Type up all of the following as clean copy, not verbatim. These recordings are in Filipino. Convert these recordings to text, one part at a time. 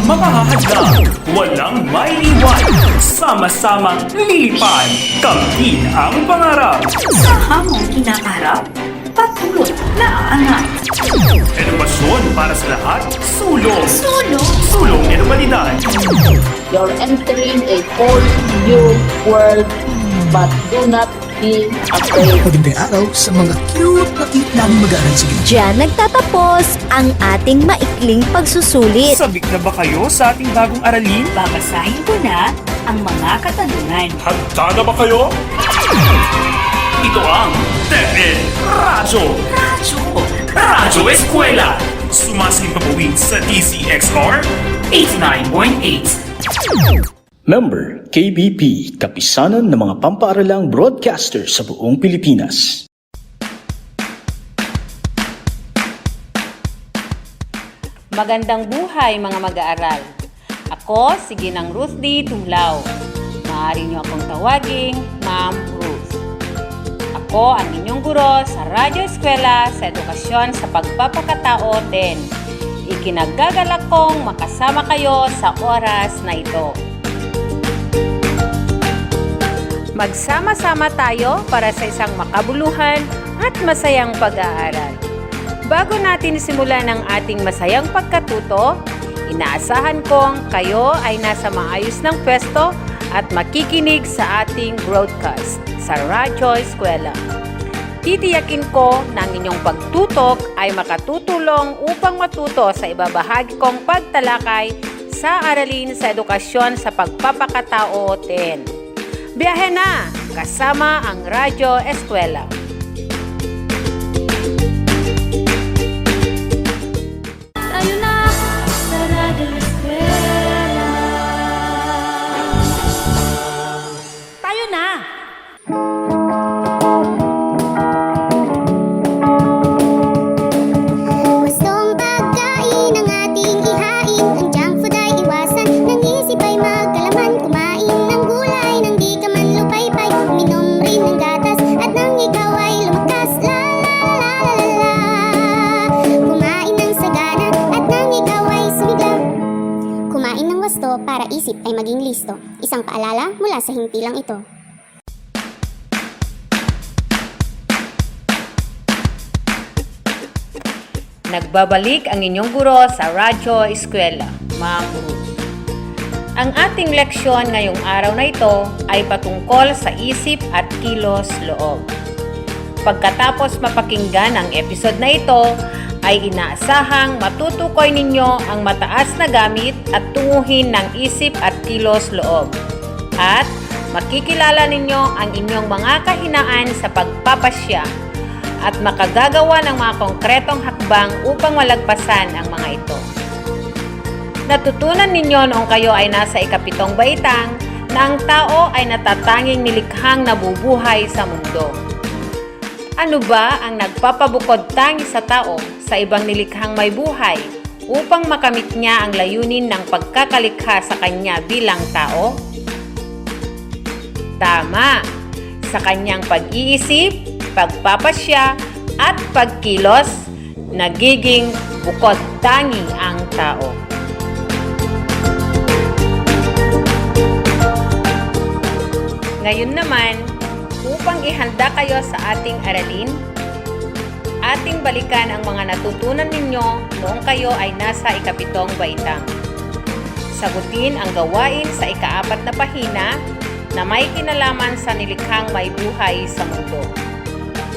makahahadlang, walang maiiwan. Sama-samang lilipad, kamtin ang pangarap. Sa hamong kinakaharap, patuloy na aangat. Edukasyon para sa lahat, sulong. Sulong. Sulong edukadidad. You're entering a whole new world, but do not be afraid. Magandang araw sa mga cute na cute namin mag-aaral. Sige. Diyan nagtatapos ang ating maikling pagsusulit. Sabik na ba kayo sa ating bagong aralin? Babasahin ko na ang mga katanungan. Handa na ba kayo? Ito ang TEPED Radyo. Radyo Eskwela. Sumasaling pabuwid sa DCXR 89.8. Member KBP, kapisanan ng mga pampaaralang broadcaster sa buong Pilipinas. Magandang buhay mga mag-aaral. Ako si Ginang Ruth D. Tumlao. Maaari niyo akong tawaging Ma'am Ruth. Ako ang inyong guro sa Radyo Eskwela sa Edukasyon sa Pagpapakatao 10. Ikinagagalak kong makasama kayo sa oras na ito. Magsama-sama tayo para sa isang makabuluhan at masayang pag-aaral. Bago natin simulan ang ating masayang pagkatuto, inaasahan kong kayo ay nasa maayos ng pwesto at makikinig sa ating broadcast sa Radyo Eskwela. Titiyakin ko na ang inyong pagtutok ay makatutulong upang matuto sa ibabahagi kong pagtalakay sa aralin sa edukasyon sa pagpapakatao 10. Biyahe na! Kasama ang Radyo Eskwela. Tayo na sa Radyo Eskwela. Tayo na! Gustong pagkain ang ating ihain. Ang junk food ay iwasan. Nang isip ay magkalaman. Kumain ng gulay nang di ka man lupaypay. Uminom rin ng gatas at nang ikaw ay lumakas. La la la la la la. Kumain ng sagana at nang ikaw ay sumigla. Kumain ng wasto para isip ay maging listo. Isang paalala mula sa himpilang ito. Nagbabalik ang inyong guro sa Radyo Eskwela, Ma'am Ruth. Ang ating leksyon ngayong araw na ito ay patungkol sa isip at kilos loob. Pagkatapos mapakinggan ang episode na ito, ay inaasahang matutukoy ninyo ang mataas na gamit at tunguhin ng isip at kilos loob. At makikilala ninyo ang inyong mga kahinaan sa pagpapasya at makagagawa ng mga konkretong hakbang upang malagpasan ang mga ito. Natutunan ninyo noong kayo ay nasa ikapitong baitang na ang tao ay natatanging nilikhang nabubuhay sa mundo. Ano ba ang nagpapabukod tangi sa tao sa ibang nilikhang may buhay upang makamit niya ang layunin ng pagkakalikha sa kanya bilang tao? Tama! Sa kanyang pag-iisip, pagpapasya at pagkilos, nagiging bukod tangi ang tao. Ngayon naman, upang ihanda kayo sa ating aralin, ating balikan ang mga natutunan ninyo noong kayo ay nasa ikapitong baitang. Sagutin ang gawain sa ikaapat na pahina na may kinalaman sa nilikhang may buhay sa mundo.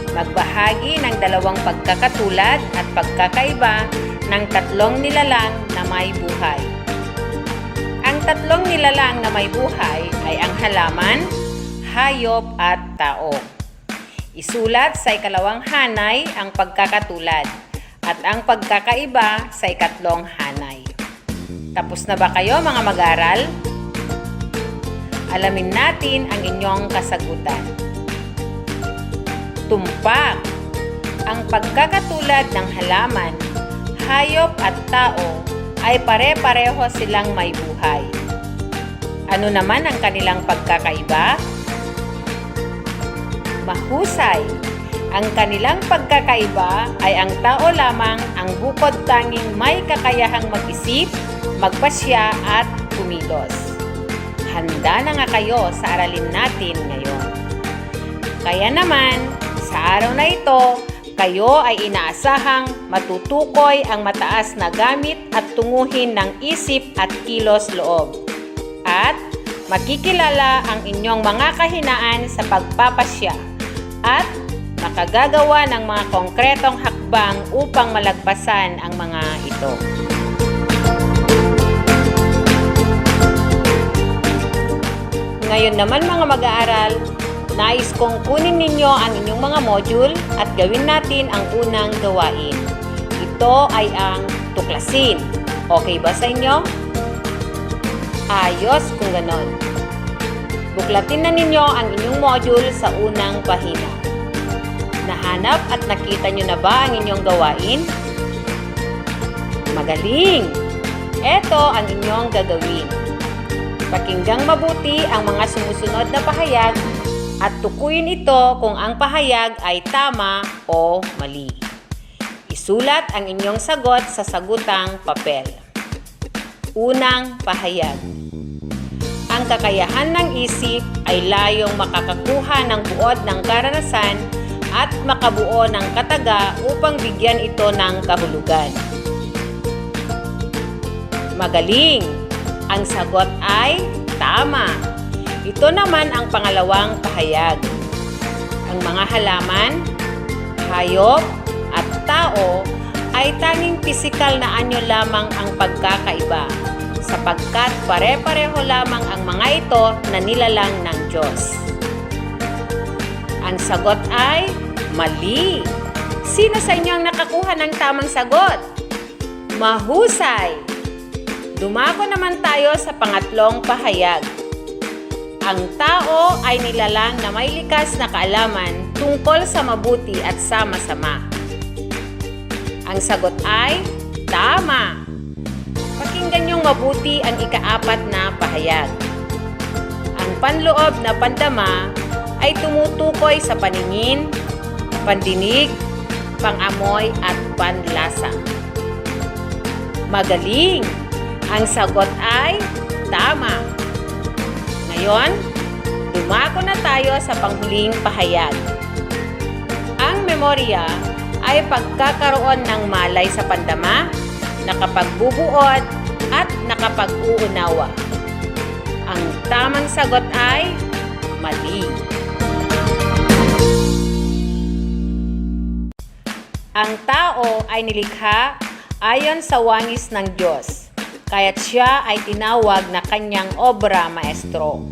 Magbahagi ng dalawang pagkakatulad at pagkakaiba ng tatlong nilalang na may buhay. Ang tatlong nilalang na may buhay ay ang halaman, hayop at tao. Isulat sa ikalawang hanay ang pagkakatulad at ang pagkakaiba sa ikatlong hanay. Tapos na ba kayo mga mag-aral? Alamin natin ang inyong kasagutan. Tumpak. Ang pagkakatulad ng halaman, hayop at tao ay pare-pareho silang may buhay. Ano naman ang kanilang pagkakaiba? Mahusay! Ang kanilang pagkakaiba ay ang tao lamang ang bukod tanging may kakayahang mag-isip, magpasya at kumilos. Handa na nga kayo sa aralin natin ngayon. Kaya naman, sa araw na ito, kayo ay inaasahang matutukoy ang mataas na gamit at tunguhin ng isip at kilos loob. At makikilala ang inyong mga kahinaan sa pagpapasya at makagagawa ng mga konkretong hakbang upang malagpasan ang mga ito. Ngayon naman mga mag-aaral, nais kong kunin ninyo ang inyong mga module at gawin natin ang unang gawain. Ito ay ang tuklasin. Okay ba sa inyo? Ayos kung ganon. Buklatin na ninyo ang inyong module sa unang pahina. Nahanap at nakita nyo na ba ang inyong gawain? Magaling! Ito ang inyong gagawin. Pakinggang mabuti ang mga sumusunod na pahayag at tukuyin ito kung ang pahayag ay tama o mali. Isulat ang inyong sagot sa sagutang papel. Unang pahayag. Ang kakayahan ng isip ay layong makakakuha ng buod ng karanasan at makabuo ng kataga upang bigyan ito ng kahulugan. Magaling! Ang sagot ay tama. Ito naman ang pangalawang pahayag. Ang mga halaman, hayop, at tao ay tanging pisikal na anyo lamang ang pagkakaiba, sapagkat pare-pareho lamang ang mga ito na nilalang ng Diyos. Ang sagot ay mali. Sino sa inyo ang nakakuha ng tamang sagot? Mahusay! Dumako naman tayo sa pangatlong pahayag. Ang tao ay nilalang na may likas na kaalaman tungkol sa mabuti at sama-sama. Ang sagot ay tama. Pakinggan niyong mabuti ang ikaapat na pahayag. Ang panloob na pandama ay tumutukoy sa paningin, pandinig, pangamoy at panlasa. Magaling! Ang sagot ay tama. Ngayon, dumako na tayo sa panghuling pahayag. Ang memorya ay pagkakaroon ng malay sa pandama, nakapagbubuod at nakapag-uunawa. Ang tamang sagot ay mali. Ang tao ay nilikha ayon sa wangis ng Diyos, kaya't siya ay tinawag na kanyang obra maestro.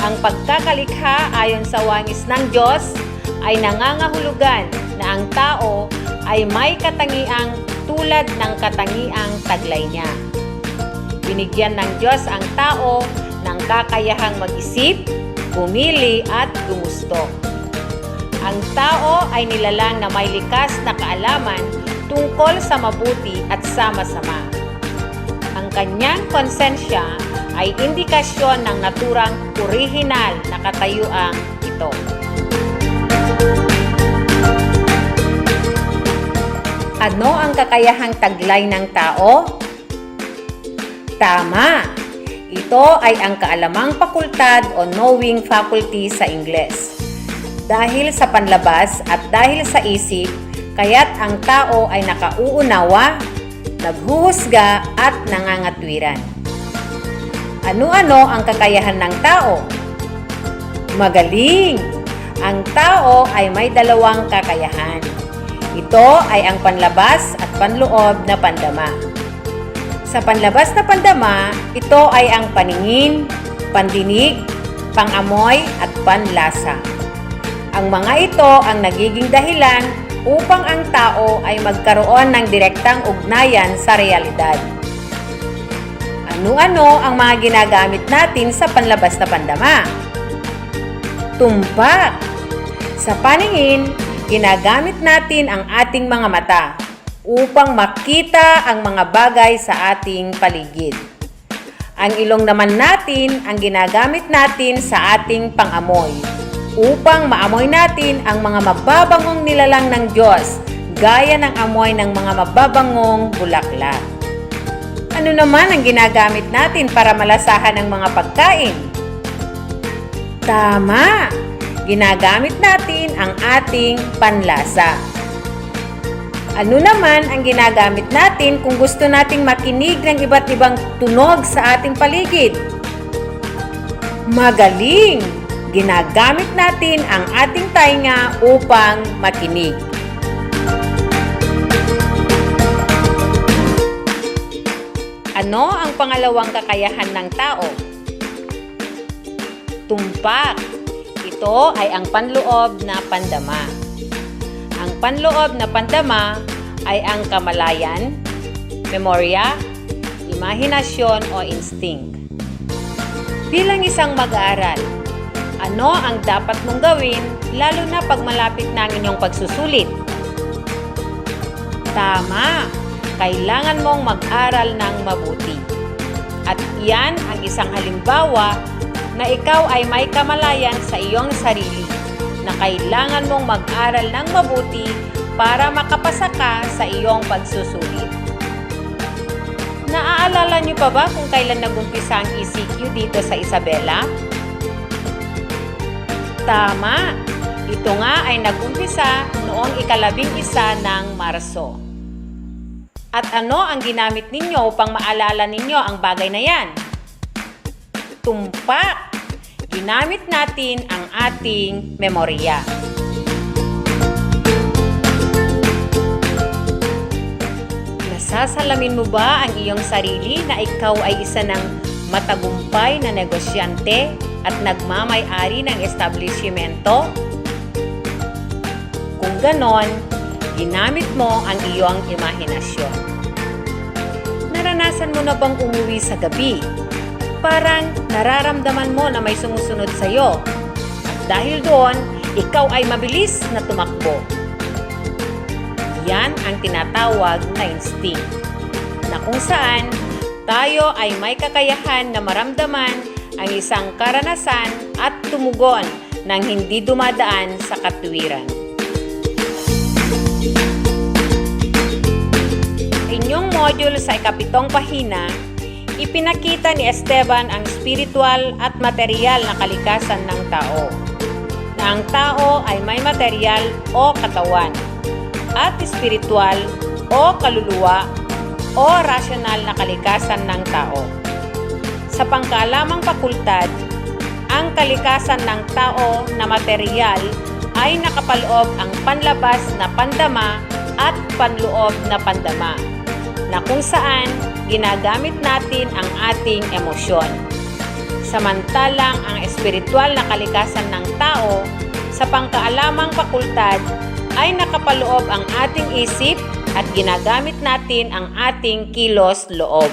Ang pagkakalikha ayon sa wangis ng Diyos ay nangangahulugan na ang tao ay may katangiang tulad ng katangiang taglay niya. Binigyan ng Diyos ang tao ng kakayahang mag-isip, pumili at gumusto. Ang tao ay nilalang na may likas na kaalaman tungkol sa mabuti at sama-sama. Ang kanyang konsensya ay indikasyon ng naturang orihinal na katayuang ito. Ano ang kakayahang taglay ng tao? Tama! Ito ay ang kaalamang fakultad o knowing faculty sa Ingles. Dahil sa panlabas at dahil sa isip, kaya't ang tao ay nakauunawa, naghuhusga at nangangatwiran. Ano-ano ang kakayahan ng tao? Magaling! Ang tao ay may dalawang kakayahan. Ito ay ang panlabas at panloob na pandama. Sa panlabas na pandama, ito ay ang paningin, pandinig, pangamoy at panlasa. Ang mga ito ang nagiging dahilan upang ang tao ay magkaroon ng direktang ugnayan sa realidad. Ano-ano ang mga ginagamit natin sa panlabas na pandama? Tumpak! Sa paningin, ginagamit natin ang ating mga mata upang makita ang mga bagay sa ating paligid. Ang ilong naman natin ang ginagamit natin sa ating pangamoy upang maamoy natin ang mga mababangong nilalang ng Diyos gaya ng amoy ng mga mababangong bulaklak. Ano naman ang ginagamit natin para malasahan ang mga pagkain? Tama! Ginagamit natin ang ating panlasa. Ano naman ang ginagamit natin kung gusto nating makinig ng iba't ibang tunog sa ating paligid? Magaling! Ginagamit natin ang ating tainga upang makinig. Ano ang pangalawang kakayahan ng tao? Tumpak. Ito ay ang panloob na pandama. Ang panloob na pandama ay ang kamalayan, memorya, imahinasyon o instinct. Bilang isang mag-aaral, ano ang dapat mong gawin lalo na pag malapit na ang inyong pagsusulit? Tama! Kailangan mong mag-aral ng mabuti. At iyan ang isang halimbawa na ikaw ay may kamalayan sa iyong sarili na kailangan mong mag-aral ng mabuti para makapasa ka sa iyong pagsusulit. Naaalala niyo pa ba kung kailan nag-umpisa ang ECQ dito sa Isabela? Tama! Ito nga ay nag-umpisa noong 11 ng Marso. At ano ang ginamit ninyo upang maalala ninyo ang bagay na yan? Tumpak! Ginamit natin ang ating memorya. Nasasalamin mo ba ang iyong sarili na ikaw ay isa ng matagumpay na negosyante at nagmamay-ari ng establishmento? Kung ganon, ginamit mo ang iyong imahinasyon. Naranasan mo na bang umuwi sa gabi? Parang nararamdaman mo na may sumusunod sa iyo. Dahil doon, ikaw ay mabilis na tumakbo. Yan ang tinatawag na instinct, na kung saan tayo ay may kakayahan na maramdaman ang isang karanasan at tumugon nang hindi dumadaan sa katwiran. Inyong module sa 7 pahina, ipinakita ni Esteban ang spiritual at material na kalikasan ng tao. Na ang tao ay may material o katawan, at spiritual o kaluluwa o rasyonal na kalikasan ng tao. Sa pangkaalamang fakultad, ang kalikasan ng tao na material ay nakapaloob ang panlabas na pandama at panloob na pandama, na kung saan ginagamit natin ang ating emosyon. Samantalang ang espiritual na kalikasan ng tao sa pangkaalamang fakultad ay nakapaloob ang ating isip at ginagamit natin ang ating kilos-loob.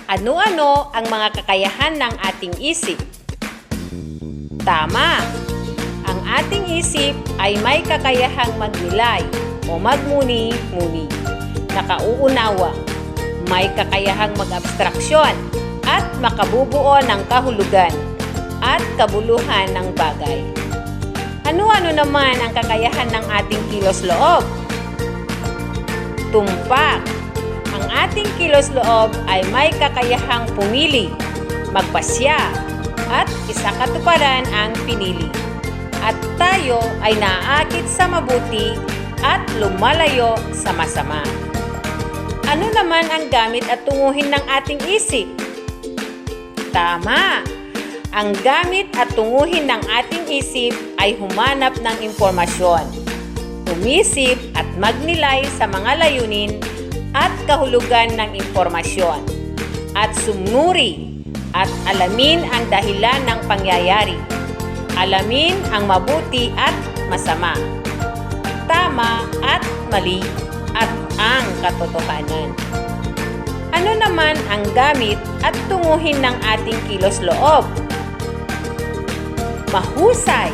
Ano-ano ang mga kakayahan ng ating isip? Tama! Ang ating isip ay may kakayahang magnilay o magmuni-muni, nakauunawa, may kakayahang mag-abstraksyon at makabubuo ng kahulugan at kabuluhan ng bagay. Ano-ano naman ang kakayahan ng ating kilos-loob? Tumpak! Ang ating kilos-loob ay may kakayahang pumili, magpasya, at isakatuparan ang pinili. At tayo ay naaakit sa mabuti at lumalayo sa masama. Ano naman ang gamit at tunguhin ng ating isip? Tama! Ang gamit at tunguhin ng ating isip ay humanap ng impormasyon, umisip at magnilay sa mga layunin at kahulugan ng impormasyon, at sumnuri at alamin ang dahilan ng pangyayari. Alamin ang mabuti at masama, tama at mali, at ang katotohanan. Ano naman ang gamit at tunguhin ng ating kilos-loob? Mahusay!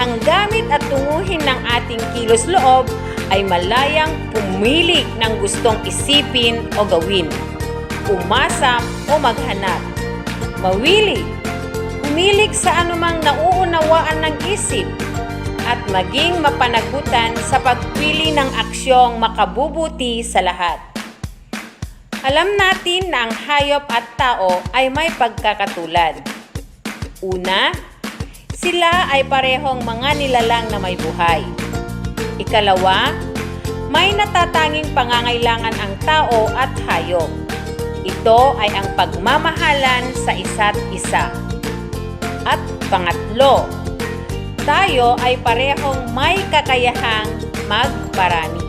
Ang gamit at tunguhin ng ating kilos-loob ay malayang pumili ng gustong isipin o gawin, umasa o maghanap, mawili, humilig sa anumang nauunawaan ng isip, at maging mapanagutan sa pagpili ng aksyong makabubuti sa lahat. Alam natin na ang hayop at tao ay may pagkakatulad. Una, sila ay parehong mga nilalang na may buhay. Ikalawa, may natatanging pangangailangan ang tao at hayop. Ito ay ang pagmamahalan sa isa't isa. At pangatlo, tayo ay parehong may kakayahang magparami.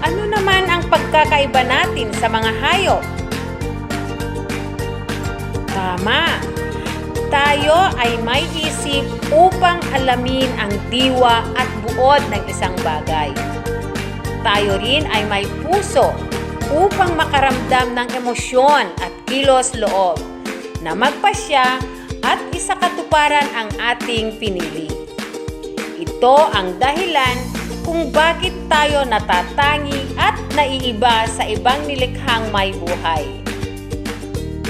Ano naman ang pagkakaiba natin sa mga hayop? Tama! Tayo ay may isip upang alamin ang diwa at buod ng isang bagay. Tayo rin ay may puso upang makaramdam ng emosyon at kilos loob na magpasya at isakatuparan ang ating pinili. Ito ang dahilan kung bakit tayo natatangi at naiiba sa ibang nilikhang may buhay.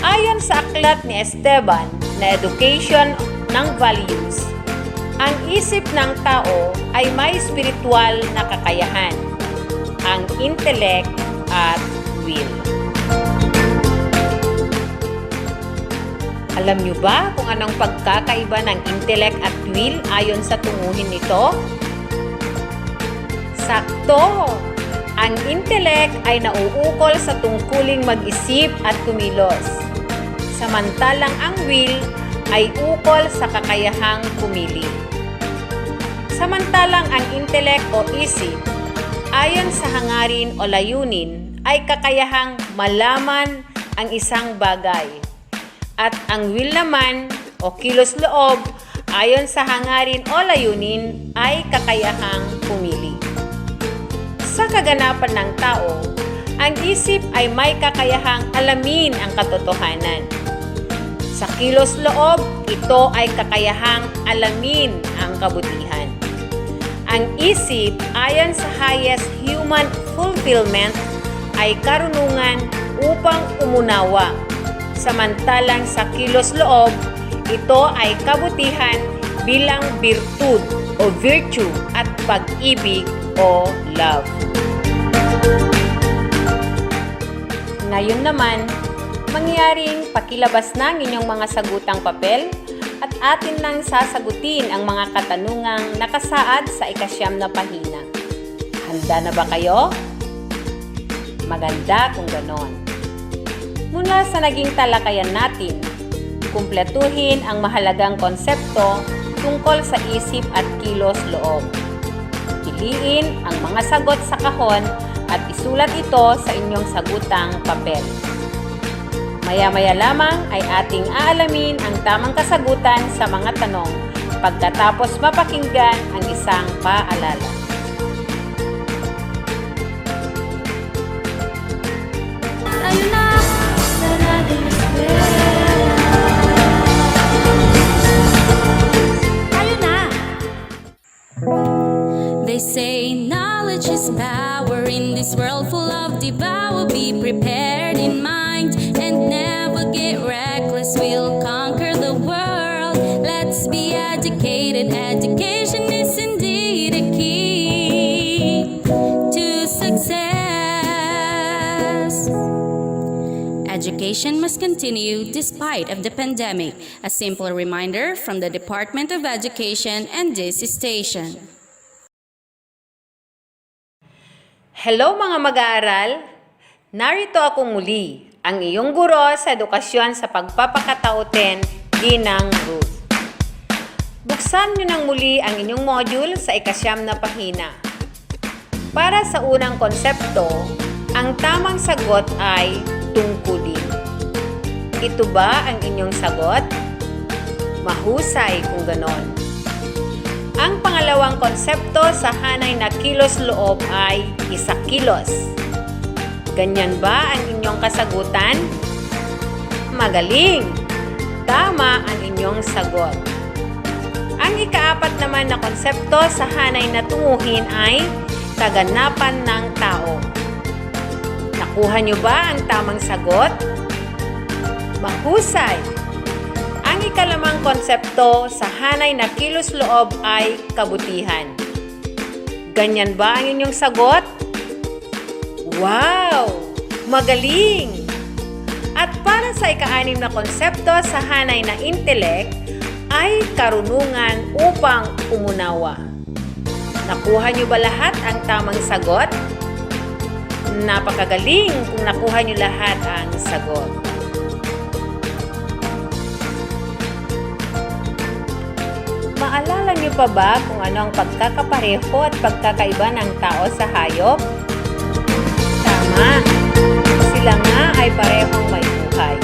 Ayon sa aklat ni Esteban na Education ng Values, ang isip ng tao ay may spiritual na kakayahan, ang intellect at will. Alam niyo ba kung anong pagkakaiba ng intellect at will ayon sa tunguhin nito? Sakto! Ang intellect ay nauukol sa tungkuling mag-isip at kumilos, samantalang ang will ay ukol sa kakayahang pumili. Samantalang ang intellect o isip, ayon sa hangarin o layunin, ay kakayahang malaman ang isang bagay. At ang will naman o kilos loob, ayon sa hangarin o layunin, ay kakayahang pumili. Sa kaganapan ng tao, ang isip ay may kakayahang alamin ang katotohanan. Sa kilos loob, ito ay kakayahang alamin ang kabutihan. Ang isip, ayon sa highest human fulfillment, ay karunungan upang umunawa. Samantalang sa kilos loob, ito ay kabutihan bilang virtud o virtue at pag-ibig o love. Ngayon naman, mangyaring pakilabas ng inyong mga sagutang papel at atin nang sasagutin ang mga katanungang nakasaad sa 9 na pahina. Handa na ba kayo? Maganda kung ganon. Mula sa naging talakayan natin, kumpletuhin ang mahalagang konsepto tungkol sa isip at kilos loob. Piliin ang mga sagot sa kahon at isulat ito sa inyong sagutang papel. Maya-maya lamang ay ating aalamin ang tamang kasagutan sa mga tanong pagkatapos mapakinggan ang isang paalala. Tayo na sa Radio Eskwela. Tayo na! They say knowledge is power in this world full of devour. Be prepared in mind and never get reckless. We'll conquer the world. Let's be educated. Education is indeed a key to success. Education must continue despite of the pandemic. A simple reminder from the Department of Education and this station. Hello mga mag-aaral! Narito ako muli, ang iyong guro sa edukasyon sa pagpapakatautin, Ginang Ruth. Buksan niyo nang muli ang inyong module sa 9 na pahina. Para sa unang konsepto, ang tamang sagot ay tungkulin. Ito ba ang inyong sagot? Mahusay kung ganon. Ang pangalawang konsepto sa hanay na kilos loob ay isakilos. Ganyan ba ang inyong kasagutan? Magaling! Tama ang inyong sagot. Ang ika-4 naman na konsepto sa hanay na tunguhin ay kaganapan ng tao. Nakuha niyo ba ang tamang sagot? Mahusay! Ang ika-5 konsepto sa hanay na kilos loob ay kabutihan. Ganyan ba ang inyong sagot? Wow! Magaling! At para sa ika-6 na konsepto sa hanay na intellect ay karunungan upang umunawa. Nakuha niyo ba lahat ang tamang sagot? Napakagaling kung nakuha niyo lahat ang sagot. Maalala niyo pa ba kung ano ang pagkakapareho at pagkakaiba ng tao sa hayop? Tama! Sila nga ay parehong may buhay.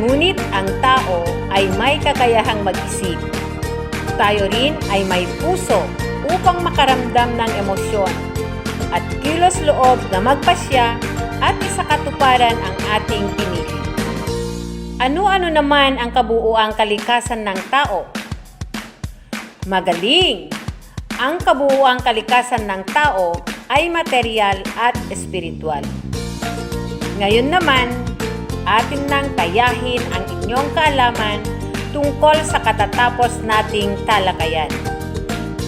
Ngunit ang tao ay may kakayahang mag-isip. Tayo rin ay may puso upang makaramdam ng emosyon at kilos loob na magpasya at isakatuparan ang ating pinili. Ano-ano naman ang kabuuang kalikasan ng tao? Magaling! Ang kabuuang kalikasan ng tao ay material at espiritual. Ngayon naman, atin nang tayahin ang inyong kaalaman tungkol sa katatapos nating talakayan.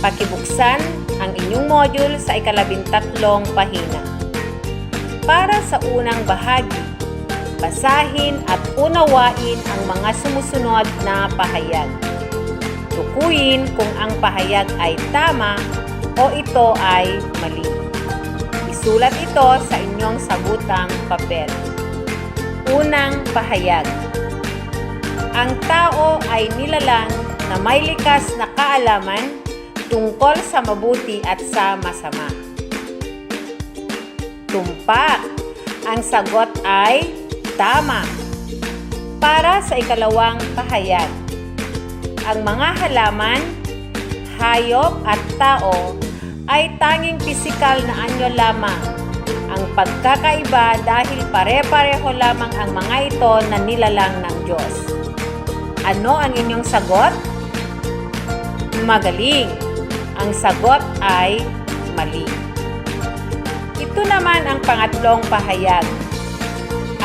Pakibuksan ang inyong module sa ika-13 pahina. Para sa unang bahagi, basahin at unawain ang mga sumusunod na pahayag. Tukuyin kung ang pahayag ay tama o ito ay mali. Isulat ito sa inyong sabutang papel. Unang pahayag. Ang tao ay nilalang na may likas na kaalaman tungkol sa mabuti at sa masama. Tumpak. Ang sagot ay tama. Para sa ikalawang pahayag. Ang mga halaman, hayop at tao ay tanging pisikal na anyo lamang. Ang pagkakaiba dahil pare-pareho lamang ang mga ito na nilalang ng Diyos. Ano ang inyong sagot? Magaling! Ang sagot ay mali. Ito naman ang pangatlong pahayag.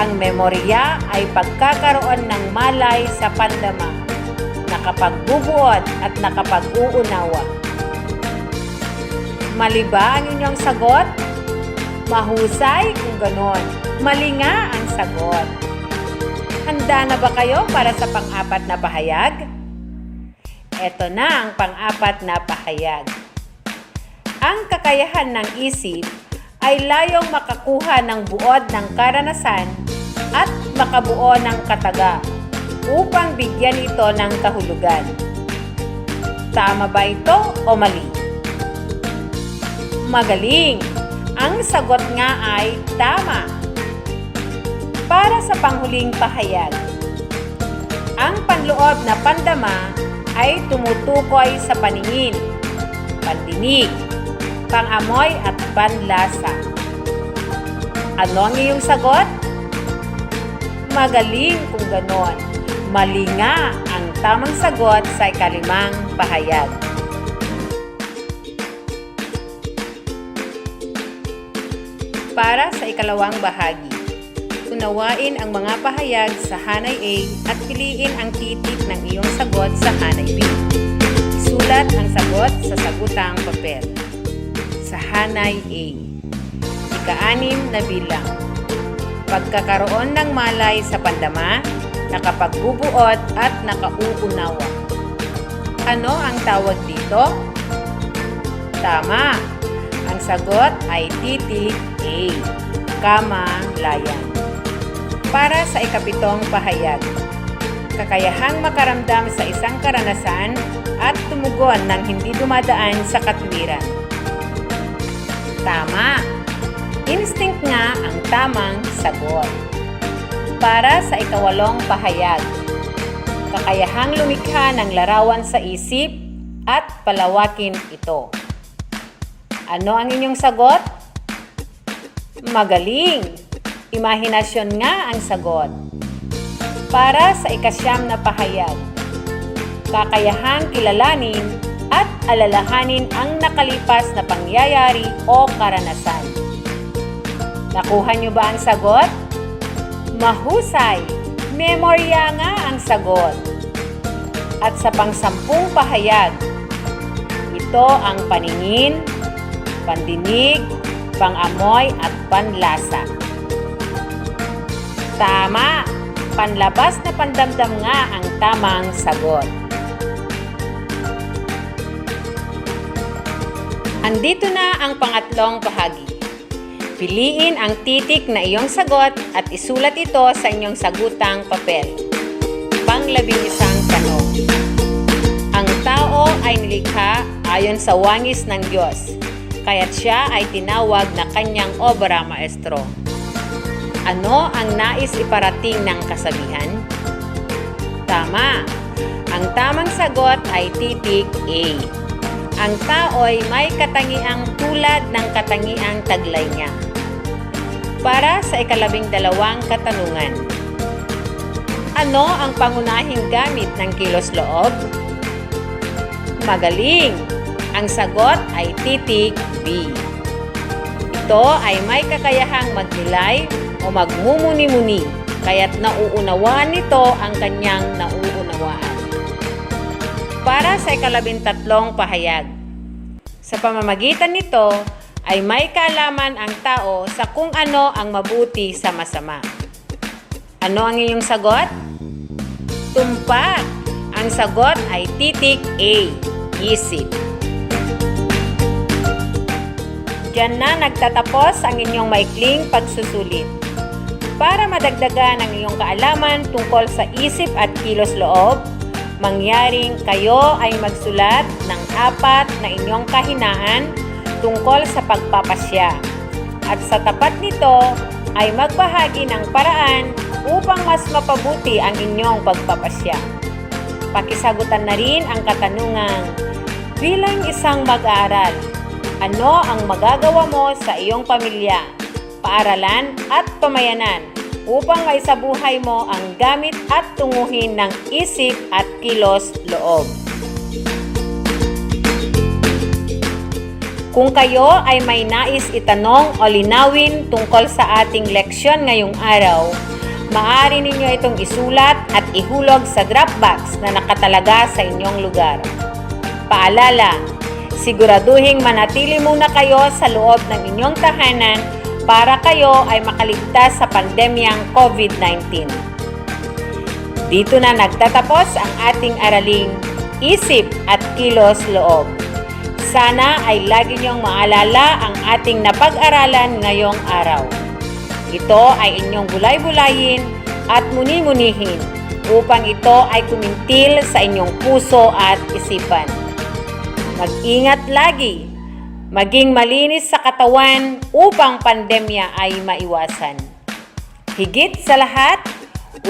Ang memorya ay pagkakaroon ng malay sa pandama, nakapagbubuod at nakapag-uunawa. Mali ba ang inyong sagot? Mahusay kung ganon. Mali nga ang sagot. Handa na ba kayo para sa pang-apat na pahayag? Ito na ang pang-apat na pahayag. Ang kakayahan ng isip ay layong makakuha ng buod ng karanasan at makabuo ng kataga upang bigyan ito ng kahulugan. Tama ba ito o mali? Magaling! Ang sagot nga ay tama. Para sa panghuling pahayag, ang panloob na pandama ay tumutukoy sa paningin, pandinig, pangamoy at panlasa. Ano ang iyong sagot? Magaling kung ganon. Mali nga ang tamang sagot sa ikalimang pahayag. Para sa ikalawang bahagi, unawain ang mga pahayag sa hanay A at piliin ang titik ng iyong sagot sa hanay B. Isulat ang sagot sa sabutang papel. Sa hanay A, ika-6 na bilang. Pagkakaroon ng malay sa pandama, nakapagbubuod at nakauunawa. Ano ang tawag dito? Tama! Ang sagot ay titik A, kamalayan. Para sa ikapitong pahayag, kakayahang makaramdam sa isang karanasan at tumugon ng hindi dumadaan sa katwiran. Tama! Instinct nga ang tamang sagot. Para sa ikawalong pahayag, kakayahang lumikha ng larawan sa isip at palawakin ito. Ano ang inyong sagot? Magaling! Imahinasyon nga ang sagot. Para sa ika-9 na pahayag, kakayahang kilalanin at alalahanin ang nakalipas na pangyayari o karanasan. Nakuha niyo ba ang sagot? Mahusay! Memorya nga ang sagot. at sa pang-10 pahayag. Ito ang paningin, pandinig, pangamoy at panlasa. Tama! Panlabas na pandamdam nga ang tamang sagot. Andito na ang pangatlong bahagi. Piliin ang titik na iyong sagot at isulat ito sa inyong sagutang papel. Pang-11 tanong. Ang tao ay nilikha ayon sa wangis ng Diyos, kaya't siya ay tinawag na kanyang obra maestro. Ano ang nais iparating ng kasabihan? Tama! Ang tamang sagot ay titik A. Ang tao'y may katangiang tulad ng katangiang taglay niya. Para sa ika-12 katanungan. Ano ang pangunahing gamit ng kilos-loob? Magaling! Ang sagot ay titik B. Ito ay may kakayahang magnilay o magmumuni-muni, kaya't nauunawaan nito ang kanyang nauunawaan. Para sa ika-13 pahayag. Sa pamamagitan nito, ay may kaalaman ang tao sa kung ano ang mabuti sa masama. Ano ang iyong sagot? Tumpak! Ang sagot ay titik A, isip. Diyan na nagtatapos ang inyong maikling pagsusulit. Para madagdagan ang iyong kaalaman tungkol sa isip at kilos-loob, mangyaring kayo ay magsulat ng 4 na inyong kahinaan tungkol sa pagpapasya. At sa tapat nito ay magbahagi ng paraan upang mas mapabuti ang inyong pagpapasya. Pakisagutan na rin ang katanungang, bilang isang mag-aaral, ano ang magagawa mo sa iyong pamilya, paaralan at pamayanan upang maisabuhay mo ang gamit at tunguhin ng isip at kilos-loob? Kung kayo ay may nais itanong o linawin tungkol sa ating leksyon ngayong araw, maaari ninyo itong isulat at ihulog sa drop box na nakatalaga sa inyong lugar. Paalala, siguraduhing manatili muna kayo sa loob ng inyong tahanan para kayo ay makaligtas sa pandemyang COVID-19. Dito na nagtatapos ang ating araling isip at kilos-loob. Sana ay lagi niyong maalala ang ating napag-aralan ngayong araw. Ito ay inyong bulay-bulayin at muni-munihin upang ito ay kumintil sa inyong puso at isipan. Mag-ingat lagi, maging malinis sa katawan upang pandemya ay maiwasan. Higit sa lahat,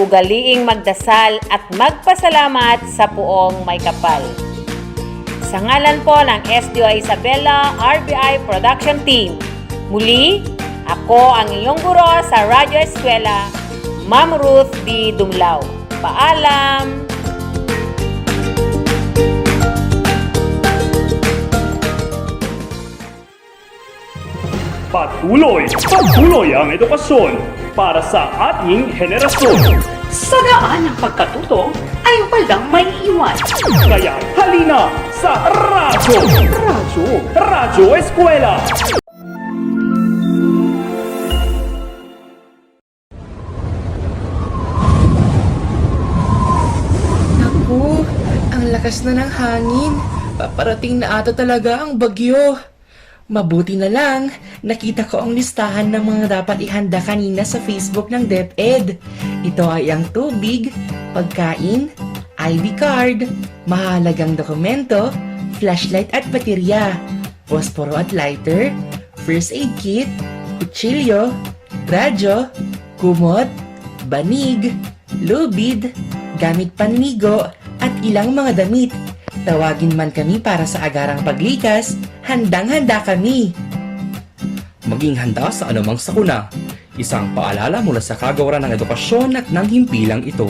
ugaliing magdasal at magpasalamat sa Poong May Kapal. Sa ngalan po ng SDO Isabela RBI Production Team, muli, ako ang iyong guro sa Radyo Eskwela, Ma'am Ruth B. Dumlao. Paalam! Patuloy ang edukasyon para sa ating henerasyon. Sa daan ng pagkatuto ay walang may iwan. Kaya halina sa Radyo Eskwela! Naku, ang lakas na ng hangin. Paparating na ata talaga ang bagyo. Mabuti na lang, nakita ko ang listahan ng mga dapat ihanda kanina sa Facebook ng DepEd. Ito ay ang tubig, pagkain, ID card, mahalagang dokumento, flashlight at baterya, posporo at lighter, first aid kit, kutsilyo, radyo, kumot, banig, lubid, gamit panligo, at ilang mga damit. Tawagin man kami para sa agarang paglikas, handang-handa kami. Maging handa sa anumang sakuna. Isang paalala mula sa Kagawaran ng Edukasyon at ng himpilang ito.